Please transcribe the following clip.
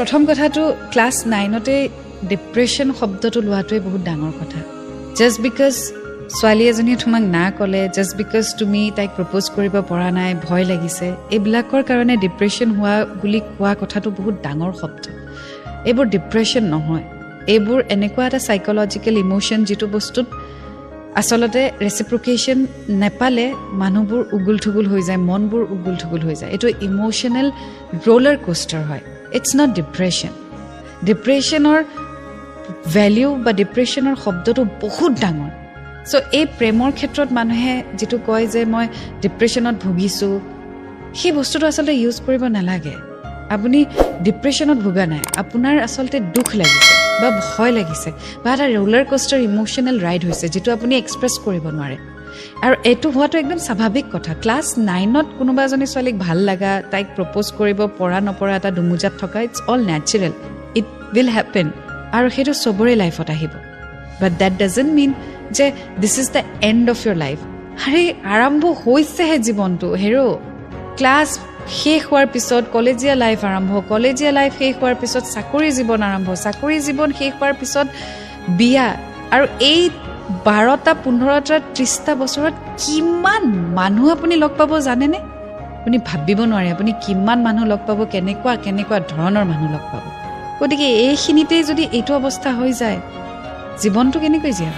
প্ৰথম কথাটো class 9তে depression শব্দটো লোৱাটোৱে বহুত ডাঙৰ কথা জাষ্ট বিকজ ছোৱালী এজনীয়ে তোমাক না ক'লে জাষ্ট বিকজ তুমি তাইক প্ৰপ'জ কৰিব পৰা নাই ভয় লাগিছে এইবিলাকৰ কাৰণে ডিপ্ৰেশ্যন হোৱা বুলি কোৱা কথাটো বহুত ডাঙৰ শব্দ এইবোৰ ডিপ্ৰেশ্যন নহয় এইবোৰ এনেকুৱা এটা সাইকোলজিক্যাল ইমোশন যিটো বস্তুত আসলতে ৰেচিপ্ৰকেশ্যন নেপালে মানুহবোৰ উগুল-থুগুল হৈ যায় মনবোৰ উগুল-থুগুল হৈ যায় এটো ইমোশনাল ৰোলাৰ কোষ্টাৰ হয় ইটস নট ডিপ্ৰেশ্যন ডিপ্ৰেশ্যনৰ ভ্যালু বা ডিপ্ৰেশ্যনৰ শব্দটো বহুত ডাঙৰ সো এই প্ৰেমৰ ক্ষেত্ৰত মানুহে যেটো কয় যে মই ডিপ্ৰেশ্যনত ভুগিছো সেই বস্তুটো আসলতে ইউজ কৰিব নালাগে আপুনি ডিপ্ৰেশ্যনত ভুগা নাই আপোনাৰ আসলতে দুখ লাগিছে বা ভয় লাগিছে বা এটা ৰোলাৰ কোষ্টাৰ ইমোশনাল ৰাইড হৈছে যেটো আপুনি এক্সপ্ৰেছ কৰিব নোৱাৰে আৰু এটো হোৱাটো একদম স্বাভাৱিক কথা ক্লাছ 9ত কোনোবা এজনী ছোৱালীক ভাল লাগা তাইক প্ৰপ'জ কৰিব পৰা নপৰা এটা দুমুজাত থকা it's all natural it will happen আৰু হেতু সবৰে লাইফত আহিব বাট দ্যাট ডাজন্ট মিন যে this is the end of your life আৰে আৰম্ভ হৈছেহে জীৱনটো হেৰো ক্লাছ শেষ হোৱাৰ পিছত কলেজীয়া লাইফ আৰম্ভ কলেজীয়া লাইফ শেষ হোৱাৰ পিছত চাকৰি জীৱন আৰম্ভ চাকৰি জীৱন শেষ হোৱাৰ পিছত বিয়া আৰু এই 12টা 15টা 30টা বছৰত কিমান মানুহ আপুনি লগ পাব জানেনে আপুনি ভাবিব নোৱাৰে আপুনি কিমান মানুহ লগ পাব কেনেকুৱা ধৰণৰ মানুহ লগ পাব গতিকে এইখিনিতে যদি এইটো অৱস্থা হৈ যায় জীৱনটো কেনেকৈ জীয়াব